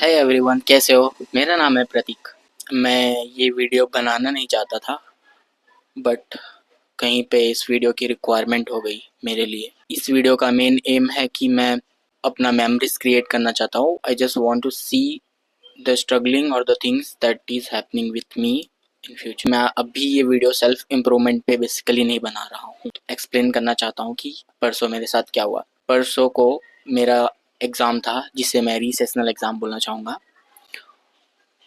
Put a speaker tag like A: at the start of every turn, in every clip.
A: Hi everyone, कैसे हो? मेरा नाम है प्रतीक। मैं ये वीडियो बनाना नहीं चाहता था, बट कहीं पे इस वीडियो की रिक्वायरमेंट हो गई मेरे लिए। इस वीडियो का मेन एम है कि मैं अपना मेमोरीज क्रिएट करना चाहता हूँ। I just want to see the struggling और the things that is happening with me in future. मैं अभी ये वीडियो सेल्फ इम्प्रूवमेंट पे बेसिकली नहीं बना रहा हूँ। एक्सप्लेन करना चाहता हूँ कि परसों मेरे साथ क्या हुआ। परसों को मेरा एग्ज़ाम था, जिसे मैं रीसेशनल एग्ज़ाम बोलना चाहूँगा।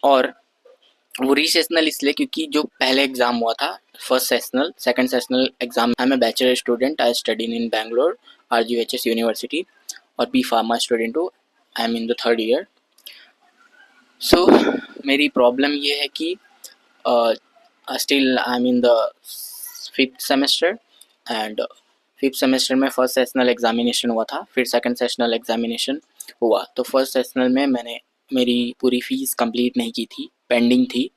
A: और वो रीसेशनल इसलिए क्योंकि जो पहले एग्ज़ाम हुआ था, first sessional, second sessional exam. I am a bachelor student, I studied in Bangalore RGHS university, और बी फार्मा स्टूडेंट हूँ। I am in the third year. So मेरी प्रॉब्लम ये है कि still I am in the fifth semester, and fifth semester में first sessional examination हुआ था, फिर सेकंड सेशनल एग्जामिनेशन हुआ। तो फर्स्ट सेशनल में मैंने मेरी पूरी फीस कंप्लीट नहीं की थी, पेंडिंग थी,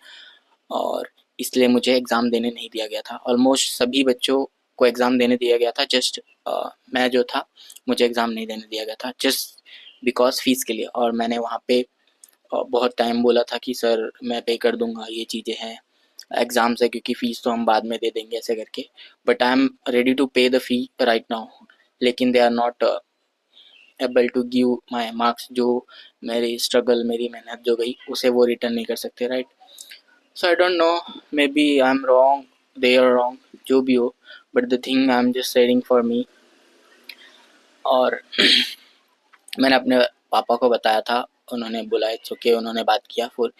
A: और इसलिए मुझे एग्ज़ाम देने नहीं दिया गया था। ऑलमोस्ट सभी बच्चों को एग्ज़ाम देने दिया गया था, जस्ट मैं जो था, मुझे एग्ज़ाम नहीं देने दिया गया था, जस्ट बिकॉज फ़ीस के लिए। और मैंने वहाँ पे बहुत टाइम बोला था कि सर मैं पे कर दूंगा, ये चीज़ें हैं, एग्ज़ाम से, क्योंकि फ़ीस तो हम बाद में दे देंगे, ऐसे करके। But I am ready to pay the fee right now, लेकिन they are not able to give my marks. जो मेरी स्ट्रगल, मेरी मेहनत जो गई, उसे वो रिटर्न नहीं कर सकते, right? So I don't know, maybe I am wrong, they are wrong, जो भी हो, but the thing I am just sharing for me. और मैंने अपने पापा को बताया था, उन्होंने बोला इट्स ओके, उन्होंने बात किया। फिर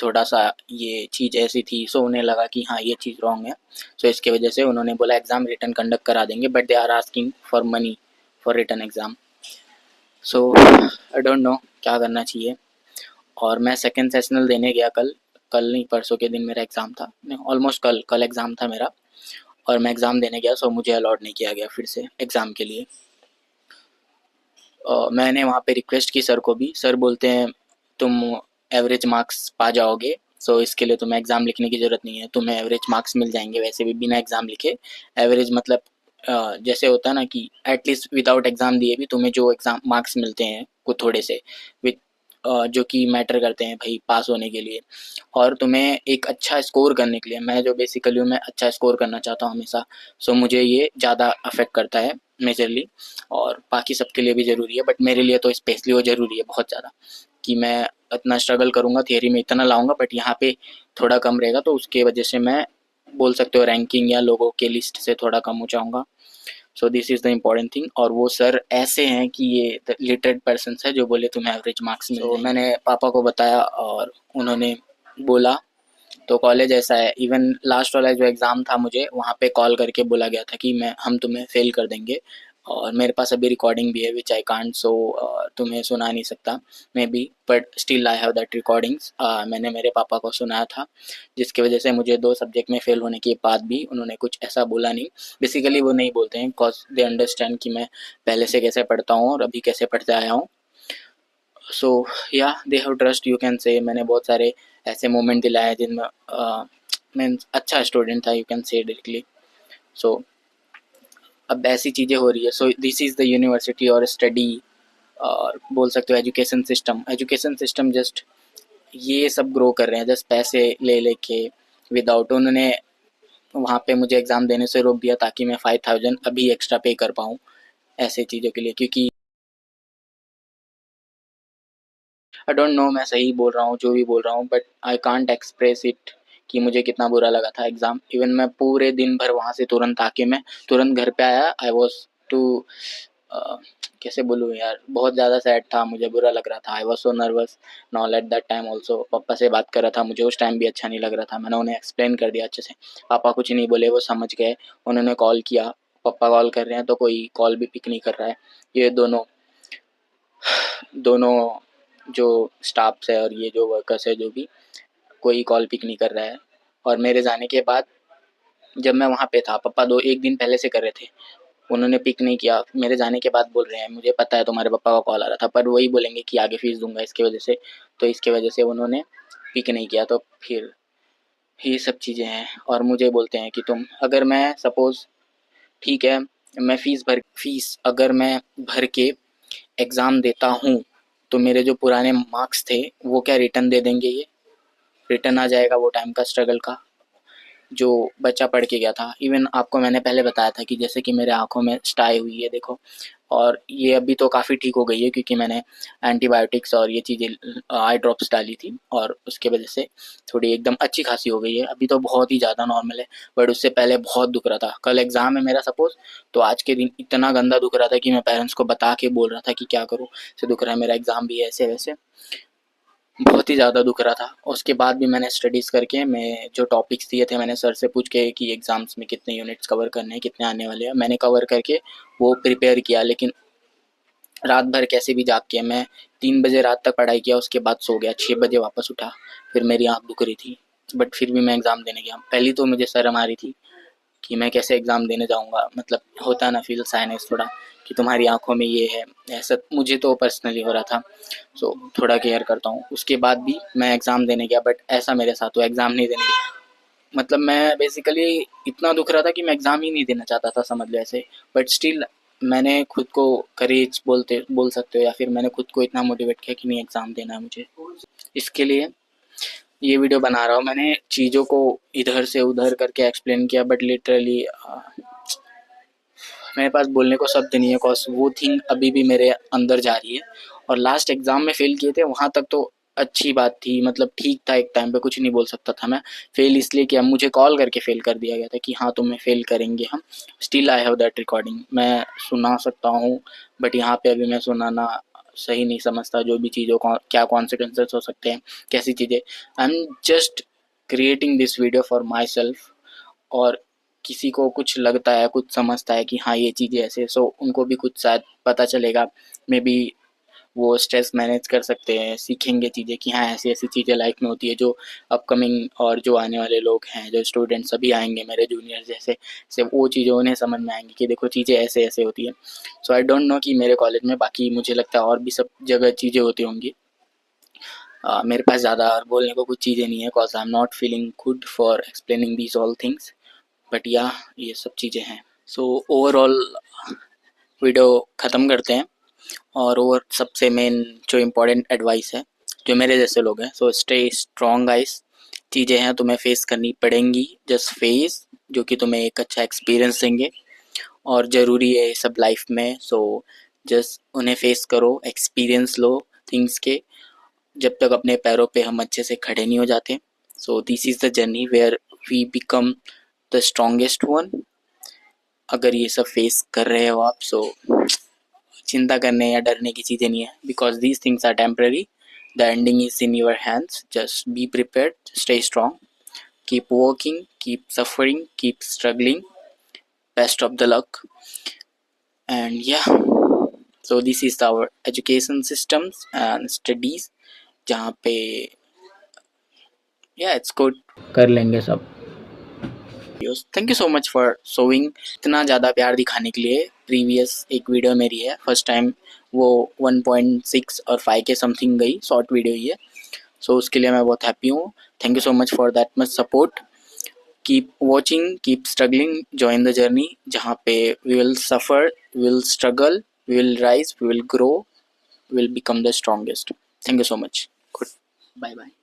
A: थोड़ा सा ये चीज़ ऐसी थी, सो उन्हें लगा कि हाँ ये चीज़ रॉन्ग है। सो इसके वजह से उन्होंने बोला एग्ज़ाम रिटर्न कंडक्ट करा देंगे, but they are asking for money for return exam. So I don't know क्या करना चाहिए। और मैं सेकेंड सेशनल देने गया कल, कल नहीं परसों के दिन मेरा एग्ज़ाम था, नहीं ऑलमोस्ट कल कल एग्ज़ाम था मेरा। और मैं एग्ज़ाम देने गया, सो मुझे अलॉट नहीं किया गया फिर से एग्ज़ाम के लिए। मैंने वहाँ पे रिक्वेस्ट की सर को भी। सर बोलते हैं तुम एवरेज मार्क्स पा जाओगे, सो इसके लिए तुम्हें एग्ज़ाम लिखने की ज़रूरत नहीं है, तुम्हें एवरेज मार्क्स मिल जाएंगे वैसे भी बिना एग्ज़ाम लिखे। एवरेज मतलब जैसे होता है ना कि एटलीस्ट विदाउट एग्ज़ाम दिए भी तुम्हें जो एग्ज़ाम मार्क्स मिलते हैं कुछ थोड़े से, विथ जो कि मैटर करते हैं भाई पास होने के लिए, और तुम्हें एक अच्छा स्कोर करने के लिए। मैं जो बेसिकली हूँ, मैं अच्छा स्कोर करना चाहता हूँ हमेशा, सो मुझे ये ज़्यादा अफेक्ट करता है मेजरली। और बाकी सबके लिए भी ज़रूरी है, बट मेरे लिए तो स्पेशली वो ज़रूरी है बहुत ज़्यादा, कि मैं इतना स्ट्रगल करूँगा, थियरी में इतना लाऊंगा, बट यहाँ पे थोड़ा कम रहेगा, तो उसके वजह से मैं बोल सकते हो रैंकिंग या लोगों के लिस्ट से थोड़ा कम हो जाऊँगा। सो this is the important thing. और वो सर ऐसे हैं कि ये लिटरेट पर्सन है जो बोले तुम्हें एवरेज मार्क्स मिल जाएंगे। मैंने पापा को बताया और उन्होंने बोला। तो कॉलेज ऐसा है, इवन लास्ट वाला जो एग्ज़ाम था, मुझे वहाँ पे कॉल करके बोला गया था कि मैं हम तुम्हें फेल कर देंगे। और मेरे पास अभी रिकॉर्डिंग भी है विच आई कांट सो, तुम्हें सुना नहीं सकता may be, but still I have that recordings. मैंने मेरे पापा को सुनाया था, जिसकी वजह से मुझे 2 सब्जेक्ट में फ़ेल होने के बाद भी उन्होंने कुछ ऐसा बोला नहीं। बेसिकली वो नहीं बोलते हैं बिकॉज़ दे अंडरस्टैंड कि मैं पहले से कैसे पढ़ता हूँ और अभी कैसे पढ़ते आया हूँ। सो या they have trust, you can say. मैंने बहुत सारे ऐसे मोमेंट दिलाए हैं जिनमें मैं अच्छा स्टूडेंट था, यू कैन से डायरेक्टली। सो अब ऐसी चीज़ें हो रही है। सो दिस इज़ द यूनिवर्सिटी और स्टडी, और बोल सकते हो एजुकेशन सिस्टम जस्ट ये सब ग्रो कर रहे हैं, जस्ट पैसे ले लेके विदाउट। उन्होंने वहाँ पे मुझे एग्ज़ाम देने से रोक दिया ताकि मैं 5000 अभी एक्स्ट्रा पे कर पाऊँ ऐसे चीज़ों के लिए, क्योंकि आई डोंट नो मैं सही बोल रहा हूँ जो भी बोल रहा हूँ, but I can't express it कि मुझे कितना बुरा लगा था एग्ज़ाम। इवन मैं पूरे दिन भर वहाँ से तुरंत आके मैं तुरंत घर पे आया। आई वॉज टू कैसे बोलूँ यार, बहुत ज़्यादा सैड था, मुझे बुरा लग रहा था। I was so nervous not at that time also. पापा से बात कर रहा था, मुझे उस टाइम भी अच्छा नहीं लग रहा था। मैंने उन्हें एक्सप्लेन कर दिया अच्छे से, पापा कुछ नहीं बोले, वो समझ गए। उन्होंने कॉल किया, पापा कॉल कर रहे हैं तो कोई कॉल भी पिक नहीं कर रहा है। ये दोनों दोनों जो स्टाफ्स है और ये जो वर्कर्स है, जो भी, कोई कॉल पिक नहीं कर रहा है। और मेरे जाने के बाद, जब मैं वहाँ पे था, पापा 1 दिन पहले से कर रहे थे, उन्होंने पिक नहीं किया। मेरे जाने के बाद बोल रहे हैं मुझे पता है तुम्हारे पापा का कॉल आ रहा था, पर वही बोलेंगे कि आगे फीस दूंगा इसकी वजह से, तो इसके वजह से उन्होंने पिक नहीं किया। तो फिर ये सब चीज़ें हैं। और मुझे बोलते हैं कि तुम, अगर मैं सपोज़, ठीक है, मैं फीस अगर मैं भर के एग्ज़ाम देता हूँ, तो मेरे जो पुराने मार्क्स थे वो क्या रिटर्न दे देंगे, ये रिटर्न आ जाएगा वो टाइम का स्ट्रगल का जो बच्चा पढ़ के गया था। इवन आपको मैंने पहले बताया था कि जैसे कि मेरे आँखों में स्टाई हुई है देखो, और ये अभी तो काफ़ी ठीक हो गई है क्योंकि मैंने एंटीबायोटिक्स और ये चीज़ें आई ड्रॉप्स डाली थी और उसके वजह से थोड़ी एकदम अच्छी खासी हो गई है। अभी तो बहुत ही ज़्यादा नॉर्मल है, बट उससे पहले बहुत दुख रहा था। कल एग्ज़ाम है मेरा सपोज़, तो आज के दिन इतना गंदा दुख रहा था कि मैं पेरेंट्स को बता के बोल रहा था कि क्या करूँ, से दुख रहा है, मेरा एग्ज़ाम भी है ऐसे वैसे, बहुत ही ज़्यादा दुख रहा था। उसके बाद भी मैंने स्टडीज़ करके, मैं जो टॉपिक्स दिए थे मैंने सर से पूछ के कि एग्ज़ाम्स में कितने यूनिट्स कवर करने हैं, कितने आने वाले हैं, मैंने कवर करके वो प्रिपेयर किया। लेकिन रात भर कैसे भी जाग के मैं 3 बजे रात तक पढ़ाई किया, उसके बाद सो गया, 6 बजे वापस उठा, फिर मेरी आँख दुख रही थी, बट फिर भी मैं एग्ज़ाम देने गया। पहली तो मुझे शर्म आ रही थी कि मैं कैसे एग्ज़ाम देने जाऊँगा, मतलब होता है ना फील साइनेस थोड़ा कि तुम्हारी आँखों में ये है, ऐसा मुझे तो पर्सनली हो रहा था। सो थोड़ा केयर करता हूँ। उसके बाद भी मैं एग्ज़ाम देने गया, बट ऐसा मेरे साथ हुआ, एग्ज़ाम नहीं देने गया, मतलब मैं बेसिकली इतना दुख रहा था कि मैं एग्ज़ाम ही नहीं देना चाहता था, समझ लो ऐसे। बट स्टिल मैंने खुद को करेज बोल सकते हो, या फिर मैंने खुद को इतना मोटिवेट किया कि नहीं एग्ज़ाम देना है मुझे। इसके लिए ये वीडियो बना रहा हूँ। मैंने चीज़ों को इधर से उधर करके एक्सप्लेन किया, बट लिटरली मेरे पास बोलने को शब्द नहीं है, कॉज वो थिंग अभी भी मेरे अंदर जा रही है। और लास्ट एग्ज़ाम में फ़ेल किए थे, वहाँ तक तो अच्छी बात थी, मतलब ठीक था, एक टाइम पे कुछ नहीं बोल सकता था मैं। फ़ेल इसलिए किया, मुझे कॉल करके फ़ेल कर दिया गया था कि हाँ तुम्हें फ़ेल करेंगे हम। Still I have that recording, मैं सुना सकता हूँ, बट यहाँ पे अभी मैं सुनाना सही नहीं समझता। जो भी चीज़ों का क्या कॉन्सिक्वेंसेस हो सकते हैं, कैसी चीज़ें, आई am just creating this video for my self. और किसी को कुछ लगता है, कुछ समझता है कि हाँ ये चीज़ें ऐसे, सो उनको भी कुछ शायद पता चलेगा, मे बी वो स्ट्रेस मैनेज कर सकते हैं, सीखेंगे चीज़ें कि हाँ ऐसी ऐसी चीज़ें लाइफ में होती है। जो अपकमिंग और जो आने वाले लोग हैं, जो स्टूडेंट्स सभी आएंगे मेरे जूनियर जैसे, से वो चीज़ें उन्हें समझ में आएंगी कि देखो चीज़ें ऐसे ऐसे होती है। सो आई डोंट नो कि मेरे कॉलेज में बाकी मुझे लगता है और भी सब जगह चीज़ें होती होंगी। मेरे पास ज़्यादा और बोलने को कुछ चीज़ें नहीं है, cause I am not feeling good for explaining these all things, but या ये सब चीज़ें हैं। सो ओवरऑल वीडियो ख़त्म करते हैं। और सबसे मेन जो इम्पोर्टेंट एडवाइस है जो मेरे जैसे लोग हैं, सो स्टे स्ट्रॉन्ग गाइस। चीज़ें हैं तुम्हें फेस करनी पड़ेंगी, जस्ट फेस, जो कि तुम्हें एक अच्छा एक्सपीरियंस देंगे और ज़रूरी है ये सब लाइफ में। सो जस्ट उन्हें फेस करो, एक्सपीरियंस लो थिंग्स के, जब तक अपने पैरों पे हम अच्छे से खड़े नहीं हो जाते। So this is the journey where we become the strongest one. अगर ये सब फेस कर रहे हो आप, सो चिंता करने या डरने की चीज़ें नहीं है, because these things are temporary, the ending is in your hands. Just be prepared, stay strong, keep working, keep suffering, keep struggling, best of the luck, and yeah so this is our education systems and studies, जहाँ पे yeah it's good, कर लेंगे सब। Thank you so much for showing, इतना ज़्यादा प्यार दिखाने के लिए। प्रीवियस एक वीडियो मेरी है, फर्स्ट टाइम वो 1.6 और 5 के समथिंग गई, शॉर्ट वीडियो ही है। सो उसके लिए मैं बहुत हैप्पी हूँ। Thank you so much for that much support. Keep watching, keep struggling, join the journey, जहाँ पे we will suffer, we will struggle, we will rise, we will grow, we will become the strongest. Thank you so much. Goodbye bye.